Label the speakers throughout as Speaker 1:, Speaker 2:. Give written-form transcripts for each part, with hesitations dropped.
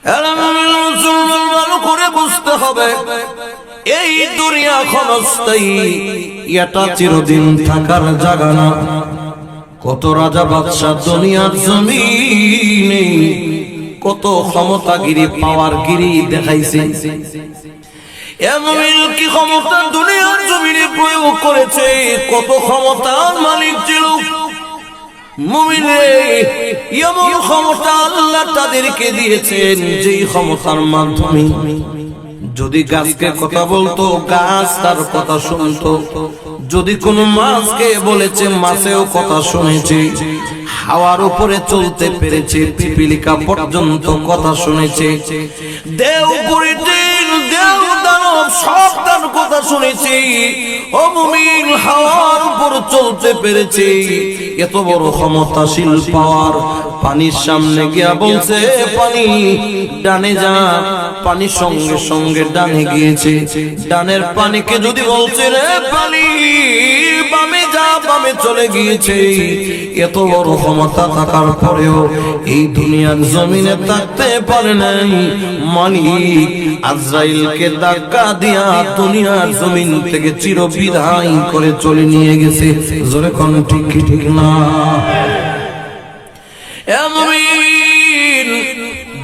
Speaker 1: ভালো করে বুঝতে হবে এই দুনিয়া ক্ষণস্থায়ী, এটা চিরদিন থাকার জায়গা না। কত রাজা বাদশা দুনিয়ার জমিনে কত ক্ষমতাগিরি পাওয়ারগিরি দেখাইছে, এমন কি ক্ষমতা দুনিয়ার জমিনে প্রয়োগ করেছে, কত ক্ষমতার মালিক ছিল মুমিনে। এমন ক্ষমতা আল্লাহ তাদেরকে দিয়েছেন যেই ক্ষমতার মাধ্যমে যদি গাছকে কথা বলতো গাছ তার কথা শুনতো, যদি কোনো মাছকে বলেছে মাছেও কথা শুনেছে, হাওয়ার উপরে চলতে পেরেছে, পিপিলিকা পর্যন্ত কথা শুনেছে, দেও পুরীর দেও দানব সব তার কথা শুনেছে। ও মুমিন, হাওয়ার উপর চলতে পেরেছে, এত বড় ক্ষমতাশীল পাওয়ার। পানির সামনে গিয়া বলছে পানি ডানে যা, পানি সঙ্গে সঙ্গে ডানে গিয়েছে। ডানের পানিকে যদি বলছে রে পানি বামে যা, বামে চলে গিয়েছে। এত বড় ক্ষমতা থাকার পরেও এই দুনিয়ার জমিনে থাকতে পারে নাই। মালিক আজরাইলকে ধাক্কা দিয়া দুনিয়ার জমিন থেকে চিরবিদায় করে চলে নিয়ে গেছে। জোরে কোন ঠিক কি ঠিক না?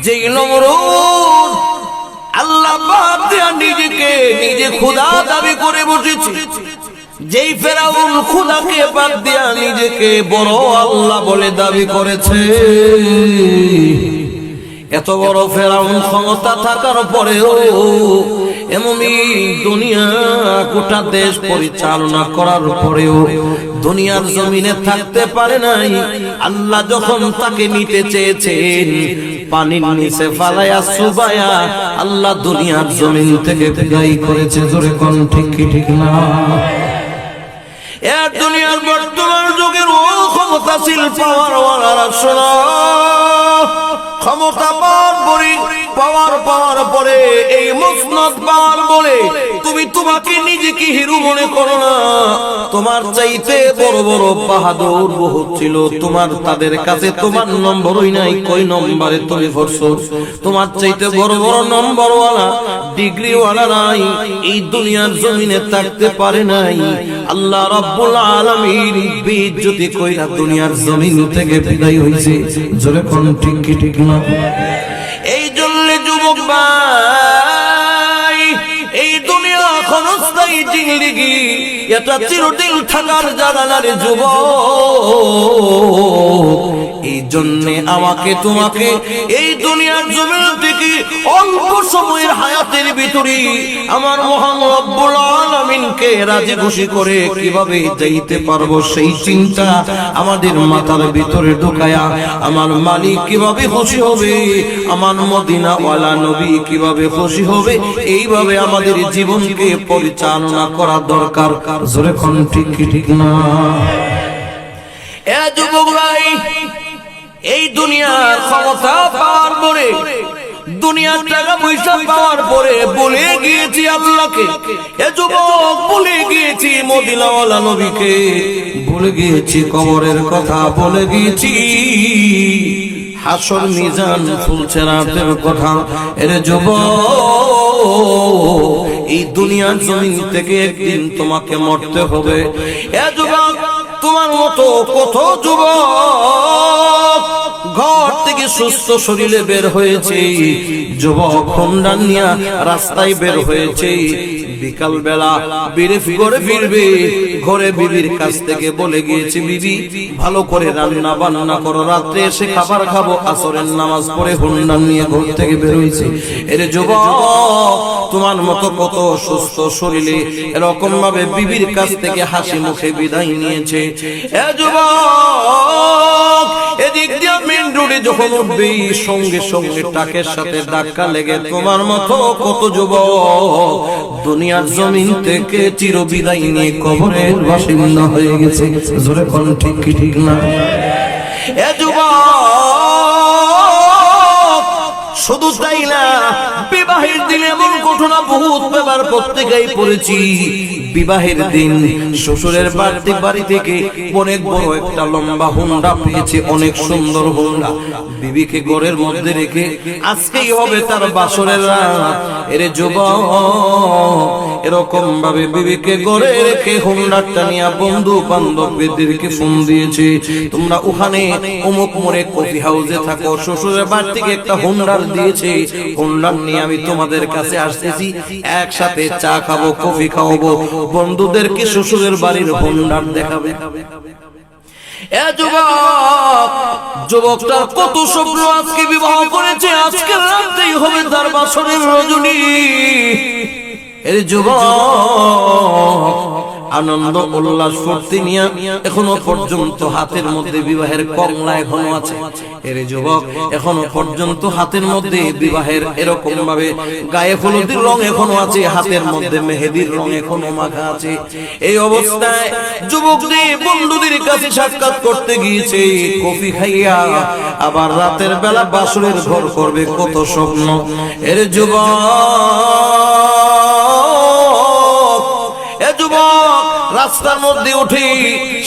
Speaker 1: যেই নমরুদ আল্লাহ বাদ দিয়া নিজেকে নিজে খোদা দাবি করে বসেছে, যেই ফেরাউন খোদাকে বাদ দিয়া নিজেকে বড় আল্লাহ বলে দাবি করেছে, এত বড় ফেরাউন ক্ষমতা থাকার পরেও এমনই দুনিয়া গোটা দেশ পরিচালনা করার পরেও দুনিয়ার জমিনে থাকতে পারে নাই। আল্লাহ যখন তাকে নিতে চেয়েছেন পানির নিচে ফালায়া সুবায়া আল্লাহ দুনিয়ার জমিন থেকে বিদায় করেছে। জোরে কোন ঠিক কি ঠিক না? এ দুনিয়ার বর্তমান যুগের ও ক্ষমতাশীল পাওয়ার ওয়ালারা শোনো, ক্ষমতা পাওয়ার পরে এই মুসনদ পাওয়ার বলে তুমি তোমাকে নিজেকে হিরো মনে করো না। তোমার চাইতে বড় বড় বাহাদুর বহুত ছিল, তোমার তাদের কাছে তোমার নম্বরই নাই। কই নম্বরে তুমি ভরছো? তোমার চাইতে বড় বড় নম্বরওয়ালা ডিগ্রিওয়ালা নাই এই দুনিয়ার জমিনে থাকতে পারে নাই। আল্লাহ রাব্বুল আলামিন বেইজ্জতি কইরা দুনিয়ার জমিন থেকে বিদায় হইছে। জোরে কোন ঠিক কি ঠিক না? এই জন্য যুবক ভাই, এই দুনিয়া ক্ষণস্থায়ী জিন্দেগি, এটা চিরদিন থাকার জায়গা না রে যুবক। এই জন্য আমাকে তোমাকে এই দুনিয়ার জমিন থেকে অল্প সময়ের হায়াতের ভিতরে আমার মহান রব্বুল আলামিনকে রাজি খুশি করে কিভাবে যাইতে পারবো সেই চিন্তা আমাদের মাথার ভিতরে ঢুকায়া আমার মালিক কিভাবে খুশি হবে, আমার মদিনা ওয়ালা নবী কিভাবে খুশি হবে, এইভাবে আমাদের জীবনকে পরিচালনা করা দরকার। জোরে কোন ঠিক কি ঠিক না? এ যুবক ভাই, এই দুনিয়ার ক্ষমতা পাওয়ার পরে, দুনিয়ার টাকা পয়সা পাওয়ার পরে বলে গিয়েছি আল্লাহকে। এ যুবক, বলে গিয়েছি মদিনাওয়ালা নবীকে, বলে গিয়েছি কবরের কথা, বলে গিয়েছি হাসর মিজান ফুলছেরাতের কথা। এর যুবক, এই দুনিয়ার জমিন থেকে একদিন তোমাকে মরতে হবে। এ যুবক, তোমার মতো কত যুবক ঘর থেকে সুস্থ শরীরে বের হয়েছে, যুবক হোন্ডা নিয়ে রাস্তায় বের হয়েছে, বিকাল বেলা বিড়ি করে ফিরবে, ঘরে বিবির কাছ থেকে বলে গিয়েছে বিবি ভালো করে রান্না বান্না করো, রাত্রে এসে খাবার খাবো। আসরের নামাজ পড়ে হোন্ডা নিয়ে ঘর থেকে বের হয়েছে। এর যুবক, তোমার মতো কত সুস্থ শরীরে এরকম ভাবে বিবির কাছ থেকে হাসি মুখে বিদায় নিয়েছে। এ যুবক, এদিক দিয়ে মেন রোডে যখন উঠবে সঙ্গে সঙ্গে ট্রাকের সাথে ধাক্কা লেগে তোমার মতো কত যুবক দুনিয়ার জমিন থেকে চিরবিদায় নিয়ে কবরের বাসিন্দা হয়ে গেছে। জোরে কোন ঠিক কি ঠিক না? এ যুবক, শুধু তাই না, বিবাহের দিন এমন ঘটনা বহুত ব্যাপার প্রত্যেকেই পড়েছি। বিবাহের দিন শ্বশুরের বাড়ি থেকে অনেক বড় একটা লম্বা হুন্ডা পেয়েছে, অনেক সুন্দর হুন্ডা। বিবিকে ঘরের মধ্যে রেখে আজকেই হবে তার বাসরের রাত। এর যুবক এরকম ভাবে বিবিকে ঘরে রেখে হুন্ডাটা নিয়ে বন্ধু বান্ধবদেরকে ফোন দিয়েছে, তোমরা ওখানে অমুক মোড়ে কফি হাউসে থাকো, শ্বশুরের বাড়ি থেকে একটা হুন্ডার দিয়েছে, হুন্ডার নিয়ে আমি তোমাদের কাছে আসতেছি, একসাথে চা খাবো, কফি খাওয়াবো, বন্ধুদেরকে শ্বশুরের বাড়ির হুন্ডার দেখাবে। এ যুবক, যুবকটার কত স্বপ্ন, আজকে বিবাহ করেছে, আজকে রাতেই হবে তার বাসরের রজনী। এর যুবক আনন্দ উল্লাস ফুর্তি নিয়ে এখনো পর্যন্ত হাতের মধ্যে বিবাহের কমলা এখনো আছে। এর যুবক এখনো পর্যন্ত হাতের মধ্যে বিবাহের এরকম ভাবে গায়ে হলুদের রং এখনো আছে, হাতের মধ্যে মেহেদির রং এখনো মাখা আছে। এই অবস্থায় যুবকটি বন্ধুদের কাছে সাক্ষাৎ করতে গিয়েছে, কফি খাইয়া আবার রাতের বেলা বাসরের ঘর করবে, কত স্বপ্ন। এর যুবক রাস্তার মধ্যে উঠে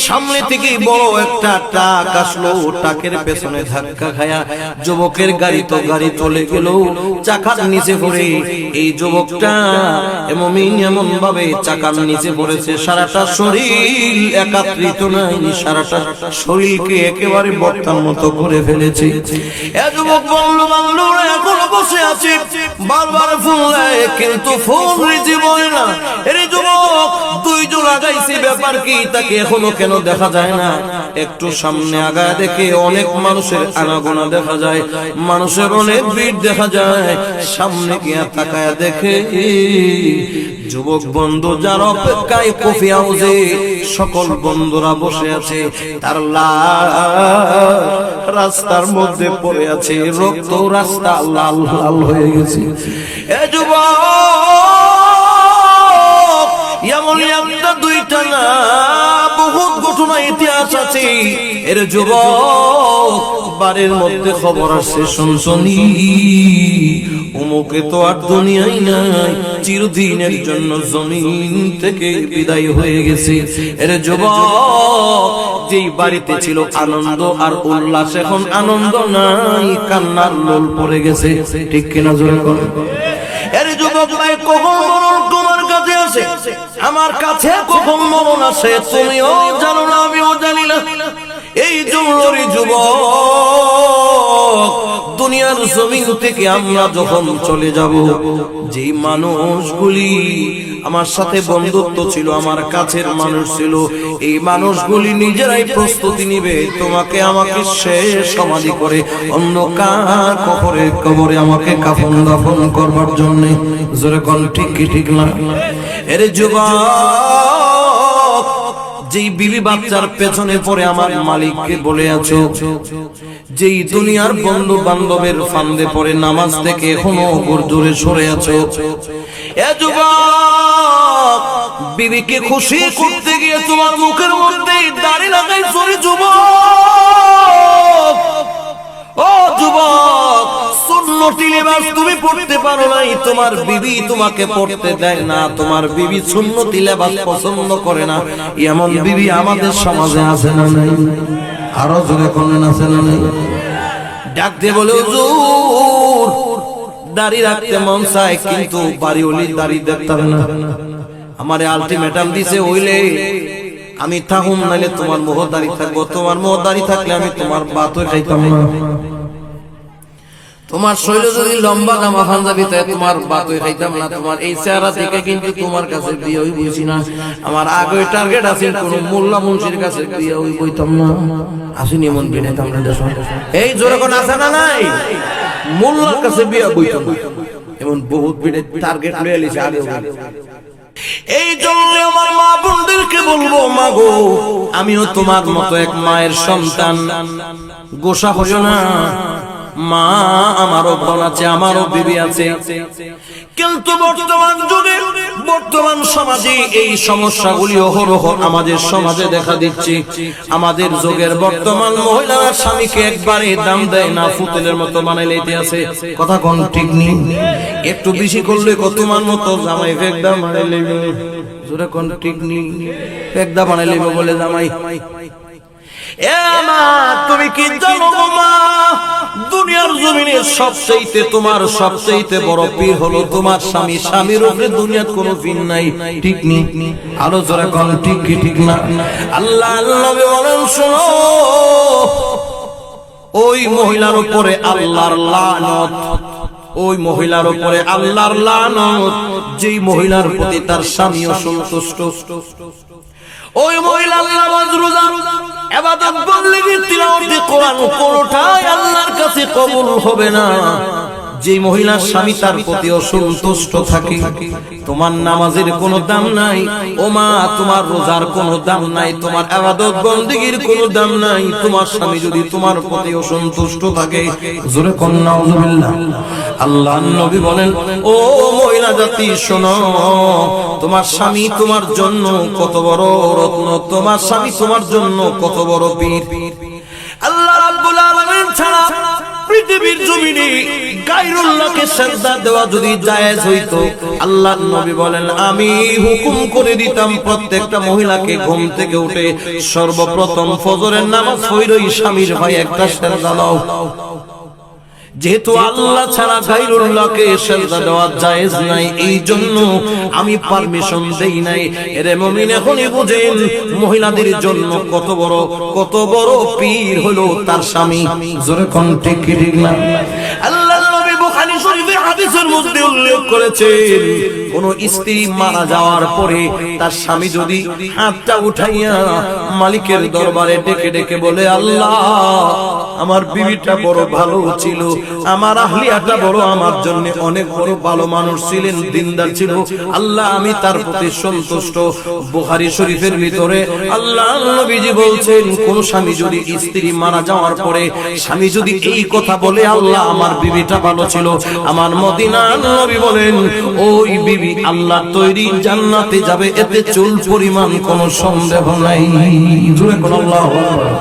Speaker 1: সামনে থেকে বড় একটা ট্রাক আসলো, ট্রাকের পেছনে ধাক্কা খায়া যুবকের গাড়ি চলে গেল চাকার নিচে পড়ে। এই যুবকটা এমন ভাবে চাকার নিচে পড়েছে, সারাটা শরীর একাত্রিত নাই, সারাটা শরীরকে একেবারে বর্তার মতো করে ফেলেছে। এ যুবক বন্ধু এখনো বসে আছে, বারবার ফোন দেয় কিন্তু ফোন রিসিভ হয় না। এর যুবক দুইজন লাগাইছে, ব্যাপার কি, তাকে এখনো কেন দেখা যায় না? একটু সামনে আগায় দেখে অনেক মানুষের আনাগোনা দেখা যায়, মানুষের অনেক ভিড় দেখা যায়। সামনে গিয়া তাকায় দেখে যুবক বন্ধু যার অপেক্ষায় কফি হাউসে সকল বন্ধুরা বসে আছে, তার রাস্তার মধ্যে পড়ে আছে, রক্ত রাস্তা লাল লাল হয়ে গেছে। এ যুবক এমন একটা দুইটা না, বহুত ঘটনা ইতিহাস আছে। এর যুবক বাড়ির মধ্যে খবর আসছে, শুনছনি অমুকে তো আর দুনিয়ায় নাই, চিরদিনের জন্য জমিন থেকে বিদায় হয়ে গেছে। এর যুবক যেই বাড়িতে ছিল আনন্দ আর উল্লাস, এখন আনন্দ নাই, কান্নার লোল পড়ে গেছে। ঠিক কিনা জোরে বলেন? এর যুবক ভাই, কখন মরণ তোমার কাছে আসে, আমার কাছে কখন মরণ আসে তুমিও জানো না, আমিও জানি না। এই জন্য যুবক দুনিয়ার জমিন থেকে আমরা যখন চলে যাব, যেই মানুষগুলি আমার সাথে বন্ধুত্ব ছিল, আমার কাছের মানুষ ছিল, এই মানুষগুলি নিজেরাই প্রস্তুতি নিবে তোমাকে আমাকে শেষ সমাধি করে অন্য কার কবরে আমাকে কাফন দাফন করবার জন্য। জোরে কোন ঠিক কি ঠিক না? এর যুবক যেই বিবি বাচ্চার পেছনে পড়ে আমার মালিককে বলে আছো, যেই দুনিয়ার বন্ধু বান্ধবের ফান্দে পড়ে নামাজ থেকে এখনো দূরে সরে আছো, এ যুবক বিবিকে খুশি করতে গিয়ে তোমার মুখের মধ্যে দাড়ি লাগাইছো। যুবক ও যুবক, সুন্নতি লেবাস তুমি পড়তে পারো নাই, তোমার বিবি তোমাকে পড়তে দেয় না, তোমার বিবি সুন্নতি লেবাস পছন্দ করে না। এমন বিবি আমাদের সমাজে আছে না নাই? আরো জোরে কোন আছে না নাই? ডাক দিয়ে বলে, হুজুর দাড়ি রাখতে মন চায় কিন্তু বাড়িওয়ালি দাড়ি দেখতে না, আমারে আলটিমেটাম দিছে, হইলে আমি থাকুম, নাইলে তোমার মোহ দাড়ি থাকবো, তোমার মোহ দাড়ি থাকলে আমি তোমার বাতও খাইতাম না। তোমার শরীরে যদি লম্বা জামা পাঞ্জাবি থাকে তোমার বাতই খাইতাম না, তোমার এই চেহারা দেখে কিন্তু তোমার কাছে বিয়ে হই বুঝি না। আমার আগে টার্গেট আছে কোন মোল্লা মুন্সির কাছে বিয়ে হই বইতাম না, আসিনি মন বিনাইতাম না। এই জোরে কোন আছে না নাই? মোল্লার কাছে বিয়ে বইতাম না, এমন বহুত বিড়ে টার্গেট লয়ে লিছে আগে। এই জন্য আমার মা বোনদেরকে বলবো, মা গো আমিও তোমার মতো এক মায়ের সন্তান, গোসা হইও না। মা আমারও বোন আছে, আমারও বিবি আছে, কিন্তু বর্তমান যুগে বর্তমান সমাজে এই সমস্যাগুলি অহরহ আমাদের সমাজে দেখা দিচ্ছে। আমাদের যুগের বর্তমান মহিলারা স্বামীকে একবারে দাম দেয় না, ফুতেলের মতো বানাই লইতে আছে। কথা কোন ঠিক নেই? একটু বেশি করলে তোমার মতো জামাই ফেকদা বানাই লইবে, জোরে কোন ঠিক নেই? ফেকদা বানাই লইবে বলে জামাই। এ মা, তুমি কি জানো গো মা, দুনিয়ার জমিনে সবচেয়ে তোমার সবচেয়ে বড় পীর হলো তোমার স্বামী। স্বামীর উপরে দুনিয়ার কোনো পীর নাই, ঠিক নেই? আলো জোরে কোন ঠিক কি ঠিক না? আল্লাহ নবী বলেন, শোনো, ওই মহিলার উপরে আল্লাহর লানত, ওই মহিলার উপরে আল্লাহর লানত যেই মহিলার প্রতি তার স্বামী অসন্তুষ্ট। ওই মহিলা নামাজ রোজা ইবাদত বন্দেগী তিলাওয়াত কোরআন কোনটাই আল্লাহর কাছে কবুল হবে না। যে মহিলার স্বামী তার প্রতি অসন্তুষ্ট থাকে, তোমার নামাজের কোনো দাম নাই ও মা, তোমার রোজার কোনো দাম নাই, তোমার ইবাদত বন্দেগীর কোনো দাম নাই। তোমার স্বামী যদি তোমার প্রতি অসন্তুষ্ট থাকে, জোরে কোন নাউজুবিল্লাহ। আল্লাহর নবী বলেন, ও মহিলা জাতি শোনো, তোমার স্বামী তোমার জন্য কত বড় রত্ন, তোমার স্বামী তোমার জন্য কত বড় পীর। আল্লাহ রাব্বুল আলামিন ছাড়া পৃথিবীর জমিনে গায়রুল্লাহকে সিজদা দেওয়া যদি জায়েজ হইতো, আল্লাহর নবী বলেন, আমি হুকুম করে দিতাম প্রত্যেকটা মহিলাকে ঘুম থেকে উঠে সর্বপ্রথম ফজরের নামাজ পড়েই স্বামীর ভাই একটা সিজদা দাও। যেহেতু আল্লাহ ছাড়া গায়রুল্লাহকে সিজদা দেওয়া জায়েজ নাই, এই জন্য আমি পারমিশন দেই নাই। এরে মুমিন, এখনই বুঝেন মহিলাদের জন্য কত বড় পীর হলো তার স্বামী। জোরে কোন ঠিক কি ঠিক না? আল্লাহর নবী বুখারী শরীফের হাদিসের মধ্যে উল্লেখ করেছেন, কোন স্ত্রী মারা যাওয়ার পরে তার স্বামী যদি হাতটা উঠাইয়া মালিকের দরবারে ডেকে ডেকে বলে, আল্লাহ আমার বিবিটা বড় ভালো ছিল, আমার আহলিয়াটা বড় আমার জন্য অনেক বড় ভালো মানুষ ছিলেন, দিনদার ছিল, আল্লাহ আমি তার প্রতি সন্তুষ্ট। বুখারী শরীফের ভিতরে আল্লাহর নবীজি বলছেন, কোন স্বামী যদি স্ত্রী মারা যাওয়ার পরে স্বামী যদি এই কথা বলে, আল্লাহ আমার বিবিটা ভালো ছিল, আমার মদিনার নবী বলেন ওই বিবি আল্লাহ তৈরি জান্নাতে যাবে, এতে চুল পরিমাণ কোনো সন্দেহ নাই। জোরে কোন আল্লাহু আকবার।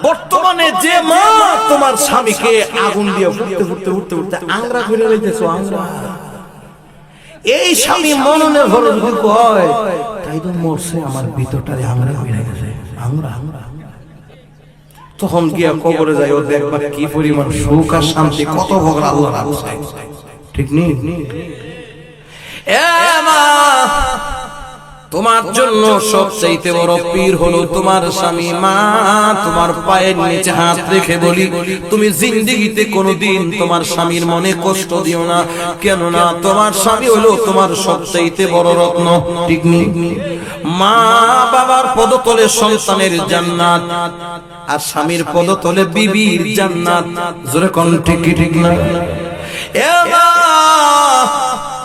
Speaker 1: বর্তমানে যে মা তোমার স্বামীকে আগুন দিয়ে ফুটতে আংরা করে লইতেছো, এই স্বামী মননের ভরে যদি কয় তাই তো মরছে, আমার ভিতরটারে আংরা হয়ে গেছে, আংরা, তখন গিয়া কবরে যাই, ও দেখবা কি পরিমাণ সুখ আর শান্তি, কত ভোগ আল্লাহ রাখছে, ঠিক নেই? এ মা, তোমার জন্য সবচেয়ে বড় পীর হলো তোমার স্বামী। মা, তোমার পায়ের নিচে হাত রেখে বলি, তুমি জিন্দেগিতে কোনোদিন তোমার স্বামীর মনে কষ্ট দিও না, কেননা তোমার স্বামী হলো তোমার সবচেয়ে বড় রত্ন, ঠিক নেই? মা বাবার পদতলে সন্তানের জান্নাত, আর স্বামীর পদতলে বিবির জান্নাত। জোরে কোন ঠিক কি ঠিক না?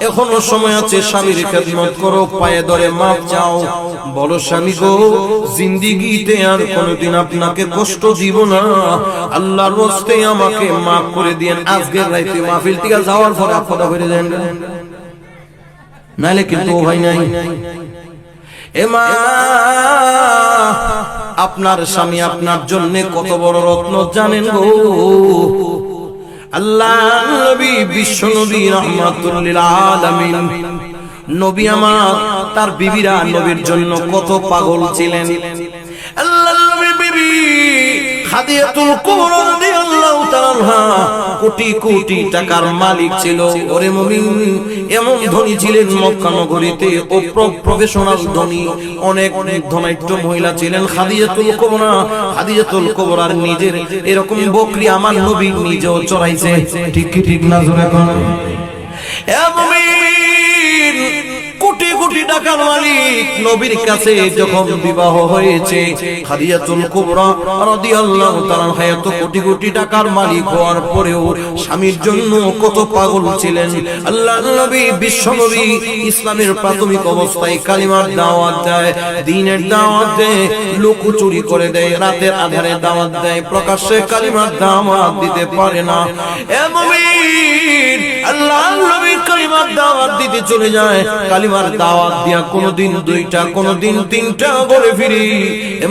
Speaker 1: এখনো সময় আছে, স্বামীর খেদমত করো, পায়ে ধরে মাপ চাও, বলো স্বামী গো, জিন্দেগিতে আর কোনোদিন আপনাকে কষ্ট দিব না, আল্লাহর রাস্তে আমাকে মাফ করে দিয়েন। আজকের রাতে মাহফিল থেকে যাওয়ার পর আপদা হয়ে যান, নাইলে কিন্তু ভাই নাই। এ মা, আপনার স্বামী আপনার জন্য কত বড় রত্ন জানেন গো? আল্লাহ নবী, বিশ্ব নবী রাহমাতুল লিল আলামিন নবী আমার, তার বিবিরা নবীর জন্য কত পাগল ছিলেন। আল্লাহ নবীর বিবি খাদিজাতুল কুবরা রাদিয়াল্লাহু তাআলা আনহা কোটি কোটি টাকার মালিক ছিল। ওরে মুমিন, এমন ধনী ছিলেন মক্কা নগরীতে, ও প্রফেশনাল ধনী, অনেক ধনাঢ্য মহিলা ছিলেন। খাদিজাতুল কুবরা, খাদিজাতুল কুবরার নিজের এরকম বকরি আমার নবী নিজেও চড়াইছে, ঠিক কি ঠিক না? জোরে কোন। এ মুমিন, কোটি কোটি টাকার মালিক নবীর কাছে যখন বিবাহ হয়েছে, খাদিজাতুল কুবরা রাদিয়াল্লাহু তাআলা এত কোটি কোটি টাকার মালিক হওয়ার পরেও স্বামীর জন্য কত পাগল ছিলেন। আল্লাহর নবী, বিশ্ব নবী ইসলামের প্রাথমিক অবস্থায় কালিমার দাওয়াত দেয়, দ্বীনের দাওয়াত দেয়, লুকোচুরি করে দেয়, রাতের আধারে দাওয়াত দেয়, প্রকাশ্যে কালিমার দাওয়াত দিতে পারে না। এ মুমিন, মুমিন আল্লাহর নবীর কালিমার দাওয়াত দিতে চলে যায়, কালিমার দাওয়াত দিয়া কোনদিন দুইটা কোনদিন তিনটা করে ফিরি।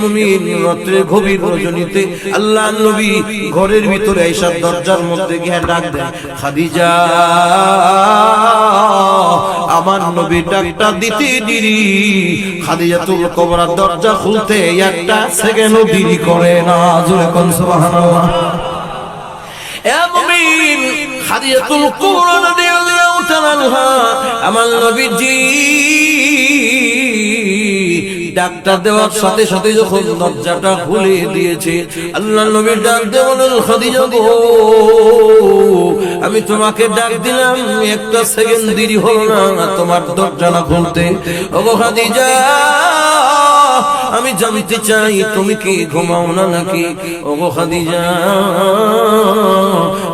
Speaker 1: মুমিন রাত্রে গভীর রজনীতে আল্লাহর নবী ঘরের ভিতরে এসে দরজার মধ্যে গিয়ে ডাক দেয়, খাদিজা। আমার নবী ডাকটা দিতে দেরি, খাদিজাতুল কুবরা দরজা খুলতে একটা সেকেন্ডও দেরি করে না। জোরে কোন সুবহানাল্লাহ। এ মুমিন খাদিজাতুল কুবরা রাদিয়াল্লাহু তাআলা আনহা আমার নবীজি ডাকটা দেওয়ার সাথে সাথে যখন দরজাটা খুলে দিয়েছে, আল্লাহর নবী ডাক দিয়ে বলেন, খাদিজা গো, আমি তোমাকে ডাক দিলাম, একটা সেকেন্ড দেরি হলো না তোমার দরজাটা খুলতে। ওগো খাদিজা, আমি জানতে চাই তুমি কি ঘুমাও না নাকি? ওগো খাদিজা,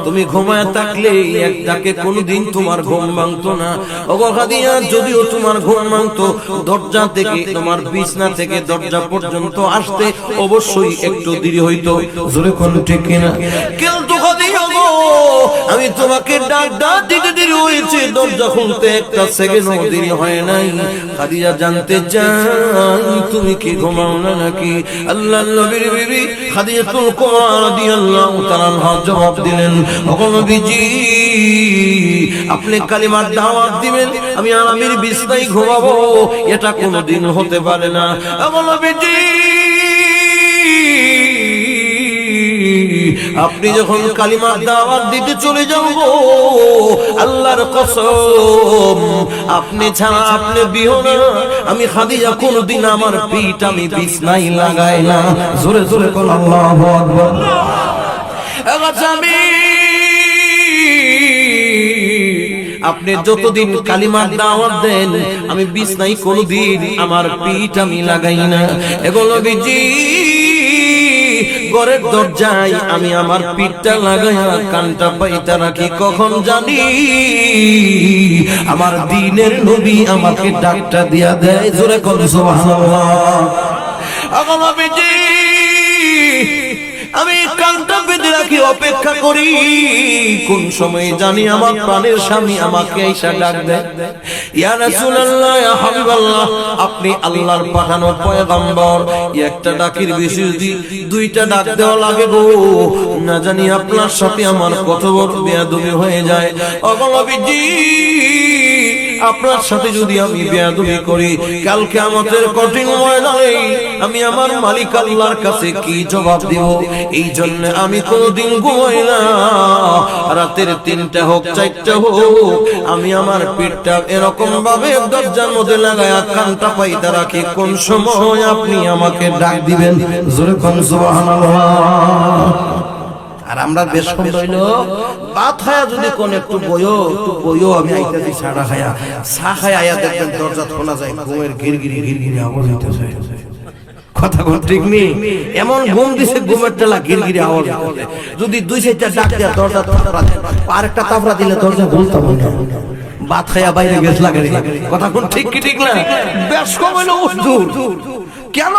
Speaker 1: তুমি ঘুমায় থাকলে এক ডাকে কোনদিন তোমার ঘুম ভাঙতো না। ওগো খাদিজা, যদিও তোমার ঘুম ভাঙতো, দরজা থেকে তোমার বিছনা থেকে দরজা পর্যন্ত আসতে অবশ্যই একটু দেরি হইতো। জোরে কোন ঠিক কিনা? কিন্তু খাদিজা গো, আমি তোমাকে ডাক দিতে দেরি হয়েছে, দরজা খুলতে একটা সেকেন্ডও দেরি হয় নাই। খাদিজা জানতে চাই তুমি কি ঘুমাও না নাকি? আল্লাহর নবীর বিবি খাদিজাতুল কুবরা রাদিয়াল্লাহু তাআলা আনহা জবাব দিলেন, ওগো নবীজি, আপনি কালিমার দাওয়াত দিবেন, আমি আরামের বিছানায় ঘুমাবো, এটা কোনোদিন হতে পারে না। ওগো নবীজি, আপনি যখন কালিমার দাওয়াত দিতে চলে যাও, আল্লাহর কসম, আপনি ছাড়া আপনি বিহনা আমি খাদিজা কোনদিন আমার পিঠ আমি বিছনায় লাগাই না। জোরে জোরে বল আল্লাহু আকবার। আপনি যতদিন কালিমার দাওয়াত দেন, আমি বিছনায় কোনদিন আমার পিঠ আমি লাগাই না। এগুলো বিজি ঘরের দরজায় আমি আমার পিঠটা লাগাইয়া কানটা পাইতা রাখি, কখন জানি আমার দ্বীনের নবী আমাকে ডাকটা দিয়া দেয়। জোরে কোন সুবহানাল্লাহ। আমি কানটা বেঁধে রাখি, অপেক্ষা করি কোন সময় জানি আমার প্রাণের স্বামী আমাকে এসে ডাক দেয়, ইয়া রাসূলুল্লাহ, ইয়া হাবিবাল্লাহ, আপনি আল্লাহর পাঠানো পয়গম্বর। একটা ডাকের বেশি যদি দুইটা ডাক দেওয়া লাগে গো, না জানি আপনার সাথে আমার কত বড় বেয়াদবি হয়ে যায়। ওগো নবীজি, আপনার সাথে যদি আমি বেয়াদবি করি, কালকে আমাদের কঠিন ময়দানে আমি আমার মালিক আল্লাহর কাছে কি জবাব দেব? এই জন্য আমি কোনদিন ঘুমাই না, রাতের 3টা হোক 4টা হোক, আমি আমার পিঠটা এরকম ভাবে দরজার মধ্যে লাগায়া কানটা পাইতে রাখি, কোন সময় আপনি আমাকে ডাক দিবেন। জোরে কোন সুবহানাল্লাহ। আর আমরা বেশ সুন্দর হইলো ভাত খায়া যদি কোন একটু বইও আমি আইতাছি, সাড়া খায়া চা খায়া আয়া দেখবেন দরজা খোলা যায়, ঘুমের গিরগিরি গিরগিরি আওয়াজ হইতেছে। কথা কোন ঠিক নেই, এমন ঘুম দিছে ঘুমের টেলা গিরগিরি আওয়াজ হইতেছে। যদি 2-4টা ডাক দেয়া দরজা আর একটা তাপড়া দিলে দরজা খুলতে হবে না। ভাত খায়া বাইরে গেছ লাগে। কথা কোন ঠিক কি ঠিক না? বেশ কম হইলো হুজুর। কেন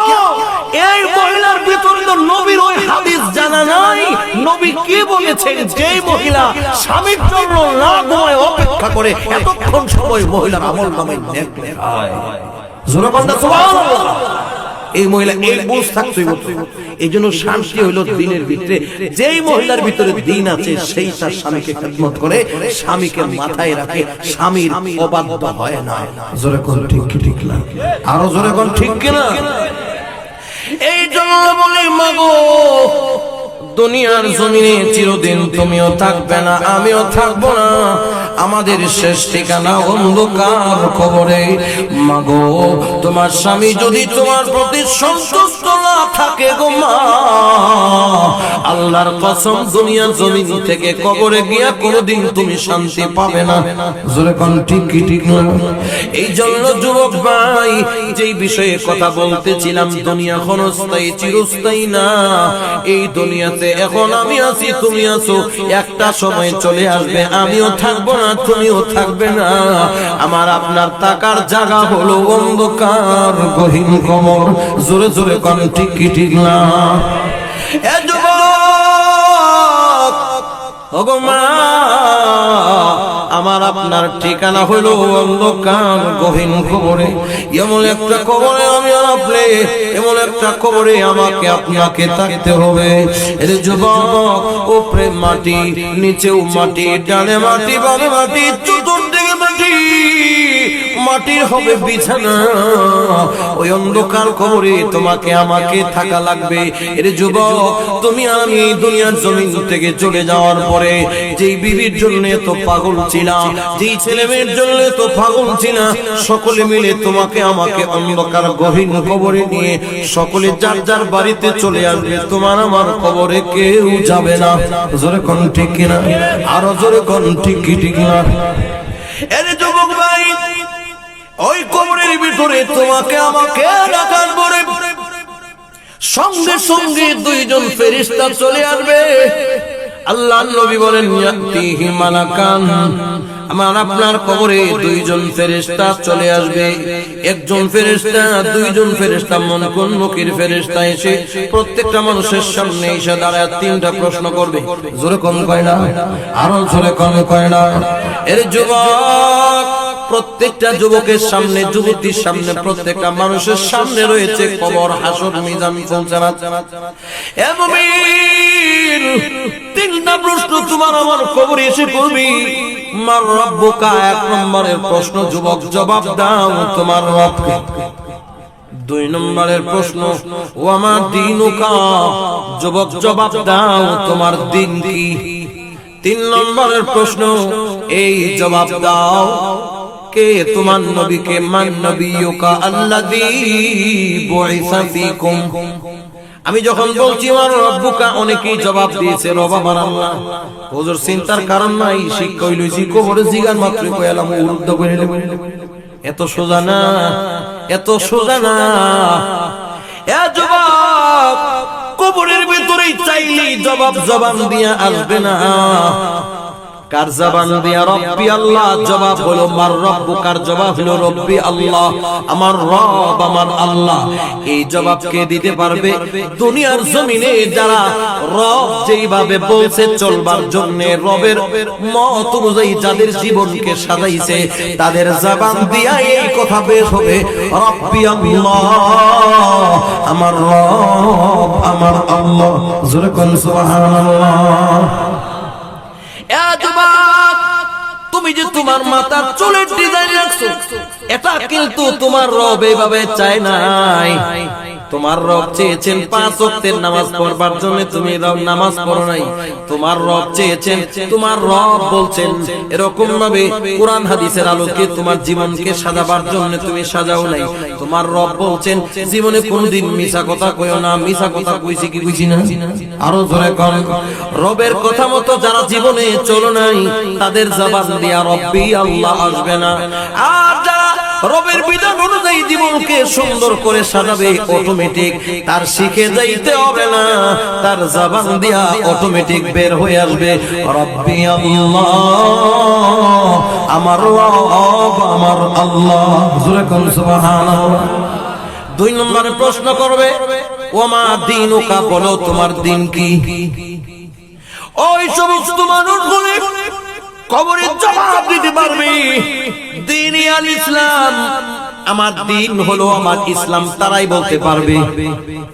Speaker 1: এই মহিলার ভিতরে তো নবীর ওই হাদিস জানা নাই, নবী কি বলেছেন? যে মহিলা স্বামীর জন্য না ঘুমায় অপেক্ষা করে, এতক্ষণ সময় মহিলার আমলনামায় নেক হয়। জোরে বলতে সুবহানাল্লাহ। এই মহিলা এই বুঝ থাকতেই হতো। এই জন্য শান্তি হইল দিনের ভিতরে, যেই মহিলার ভিতরে দিন আছে সেই তার স্বামীকে খেদমত করে, স্বামীকে মাথায় রাখে, স্বামীর অবাধ্য হয় না। জোরে কোন ঠিক কি ঠিক না? আরো জোরে কোন ঠিক কিনা? এই জন্য বলি মাগো, দুনিয়ার জমিনে চিরদিন তুমিও থাকবে না, আমিও থাকবো না, আমাদের শেষ ঠিকানা অন্ধকার কবরে। মাগো, তোমার স্বামী যদি তোমার প্রতি সন্তুষ্ট না থাকে গো মা, আল্লাহর কসম দুনিয়ার জমিন থেকে কবরে গিয়া কোনোদিন তুমি শান্তি পাবে না। জোরে কোন ঠিক কি ঠিক না? এই জন্য যুবক ভাই, যেই বিষয়ে কথা বলতেছিলাম, দুনিয়া ক্ষণস্থায়ী চিরস্থায়ী না। এই দুনিয়াতে এখন আমি আছি, তুমি আছো, একটা সময় চলে আসবে আমিও থাকবো না, তুমিও থাকবে না। আমার আপনার থাকার জায়গা হলো অন্ধকার গহীন কবর। জোরে জোরে কোন ঠিক কি ঠিক না? এ যুবক, ওগো মা, আমার আপনার ঠিকানা হলো অন্ধকার গহীন কবরে। এমন একটা কবরে আমি আর আপনি, এমন একটা কবরে আমাকে আপনাকে থাকতে হবে। এর যুবক, উপরে মাটি, নিচেও মাটি, ডানে মাটি, বামে মাটি, চতুর্দিকে মাটি, মাটির হবে বিছানা। ওই অন্ধকার কবরে তোমাকে আমাকে থাকা লাগবে। এর যুবক, তুমি আর আমি দুনিয়ার জমিন থেকে চলে যাওয়ার পরে যেই বিবির জন্য তো পাগল ছিলা, যেই ছেলে মেয়ের জন্য তো পাগল ছিলা, সকলে মিলে তোমাকে আমাকে অন্ধকার গহীন কবরে নিয়ে সকলে যার যার বাড়িতে চলে আসবে। তোমার আমার কবরে কেউ যাবে না। জোরে কোন ঠিক কিনা? আরো জোরে কোন ঠিক কি ঠিক না? এর যুবক ভাই, ওই কবরের ভিতরে তোমাকে আমাকে রাখার পরে সঙ্গে সঙ্গে দুইজন ফেরেশতা চলে আসবে। আল্লাহর নবী বলেন, ইয়াতিহি মালাকান, আমার আপনার কবরে দুইজন ফেরেশতা চলে আসবে। একজন ফেরেশতা, দুইজন ফেরেশতা, মুনকির ফেরেশতা এসে প্রত্যেকটা মানুষের সামনে এসে দাঁড়ায় তিনটা প্রশ্ন করবে। জোরে কোন কয় না? আরো জোরে কোন কয় না? এর যুবক, প্রত্যেকটা যুবকের সামনে, যুবতীর সামনে, প্রত্যেকটা মানুষের সামনে রয়েছে কবর, হাসর, মিজান, ফুলসারাত। এ মুমিন, তিনটা প্রশ্ন তোমার আমার কবরে এসে করবি। মার রব্বুকা, এক নম্বরের প্রশ্ন, যুবক জবাব দাও তোমার রবকে। দুই নম্বরের প্রশ্ন, ওয়ামা দীনুকা, যুবক জবাব দাও তোমার দিন কি। তিন নম্বরের প্রশ্ন, এই জবাব দাও কে তোমার নবীকে। মান নবিয়ুকা আল্লাযী বুইসা ফীকুম। আমি যখন বলছি আমার রব্বুকা, অনেকেই জবাব দিয়েছে রব আমার আল্লাহ। হুজুর চিন্তার কারণ নাই, শিক্ষা হইলছি কবরে জিগার মাত্র কইলাম উর্দু করে নেব। এত সোজা না, এত সোজা না। এ জবাব কবরের ভিতরেই চাইলেই জবাব জবান দিয়া আসবে না। কার জবান দিয়া? রব্বি আল্লাহ। জবাব হলো মার রব্বুকার, জবাব হলো রব্বি আল্লাহ, আমার রব আমার আল্লাহ। এই জবাব কে দিতে পারবে? দুনিয়ার জমিনে যারা রব যেইভাবে বলছে চলবার জন্য, রবের মত অনুযায়ী যাদের জীবনকে সাজাইছে, তাদের জবান দিয়া এই কথা বের হবে, রব্বি আল্লাহ, আমার রব আমার আল্লাহ। জোরে কোন সুবহানাল্লাহ। তুমি যে তোমার মাথার চুলের ডিজাইন রাখছো, এটা কিন্তু তোমার রব এইভাবে চায় নাই। তোমার রব চেয়েছেন 5 ওয়াক্তের নামাজ পড়বার জন্য, তুমি নামাজ পড়ো নাই। তোমার রব চেয়েছেন, তোমার রব বলছেন এরকম ভাবে কোরআন হাদিসের আলোকে তোমার জীবনকে সাজাবার জন্য, তুমি সাজাও নাই। তোমার রব বলছেন জীবনে কোনদিন মিছা কথা কইও না। মিছা কথা কইছি কি কইছি না? আরো জোরে কোন। রবের কথা মতো যারা জীবনে চলো নাই, তাদের জবান দিয়া রব্বি আল্লাহ আসবে না। আর যারা রবের বিধান অনুযায়ী জীবনকে সুন্দর করে সাজাবে, অটোমেটিক তার শিখে যাইতে হবে না, তার জবান দিয়া অটোমেটিক বের হয়ে আসবে রব্বি আল্লাহ, আমার রব আমার আল্লাহ। জোরে কোন সুবহানাল্লাহ। দুই নম্বরে প্রশ্ন করবে, ওমা দীনুকা, বলো তোমার দিন কি। ওই সমস্ত মানুষগুলো কবরে জবাব দিতে পারবে, দ্বীন আল ইসলাম, আমার দিন হলো আমার ইসলাম, তারাই বলতে পারবে।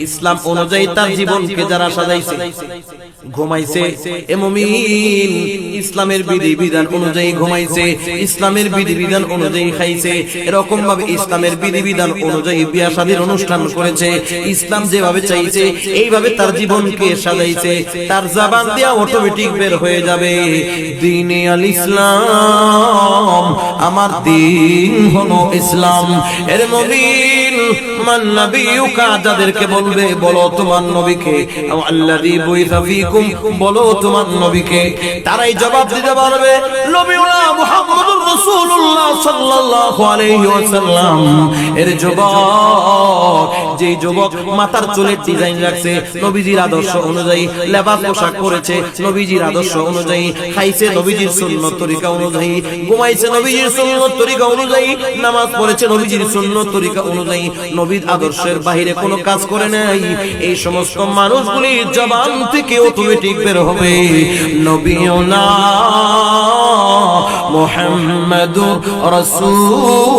Speaker 1: ইসলাম অনুযায়ী তার জীবনকে যারা সাজাইছে, ঘুমাইছে, এ মুমিন ইসলামের বিধিবিধান অনুযায়ী ঘুমাইছে, ইসলামের বিধিবিধান অনুযায়ী খাইছে, এরকম ভাবে ইসলামের বিধিবিধান অনুযায়ী বিয়া শাদীর অনুষ্ঠান করেছে, ইসলাম যেভাবে চাইছে এইভাবে তার জীবনকে সাজাইছে, তার জবান দিয়া অটোমেটিক বের হয়ে যাবে দ্বীনে আল ইসলাম, আমার দিন হলো ইসলাম। এর মুমিন মান নবিয়ুকা, যাদেরকে বলবে বলো তোমার নবীকে, আল্লাযী বুইসা ফীকুম, বলো তোমার নবীকে, তারাই জবাব দিতে পারবে নবিউনা মুহাম্মদুর রাসূলুল্লাহ সাল্লাল্লাহু আলাইহি ওয়াসাল্লাম। এর যুবক, যেই যুবক মাথার চুলের ডিজাইন রাখছে, নবীজির আদর্শ অনুযায়ী লেবাস পোশাক পরেছে, নবীজির আদর্শ অনুযায়ী খাইছে, নবীজির সুন্নত তরিকা অনুযায়ী ঘুমাইছে, নবীজির সুন্নত তরিকা অনুযায়ী নামাজ পড়েছে, নবীজির সুন্নত তরিকা অনুযায়ী নবীর আদর্শের বাইরে কোনো কাজ করে নাই, এই সমস্ত মানুষগুলি জবান থেকে অটোমেটিক বের হবে নবিয়ুনা মুহাম্মাদুর রাসূলুল্লাহ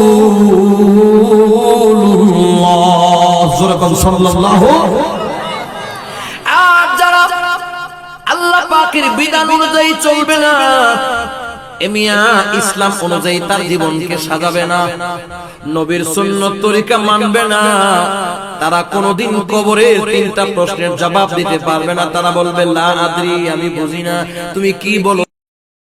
Speaker 1: সাল্লাল্লাহু। আর যারা আল্লাহ পাকের বিধান অনুযায়ী চলবে না, এমিয়া ইসলাম অনুযায়ী তার জীবনকে সাজাবে না, নবীর সুন্নত তরিকা মানবে না, তারা কোনোদিন কবরের তিনটা প্রশ্নের জবাব দিতে পারবে না। তারা বলবে লা আদরি, আমি বুঝি না, তুমি কি বলো।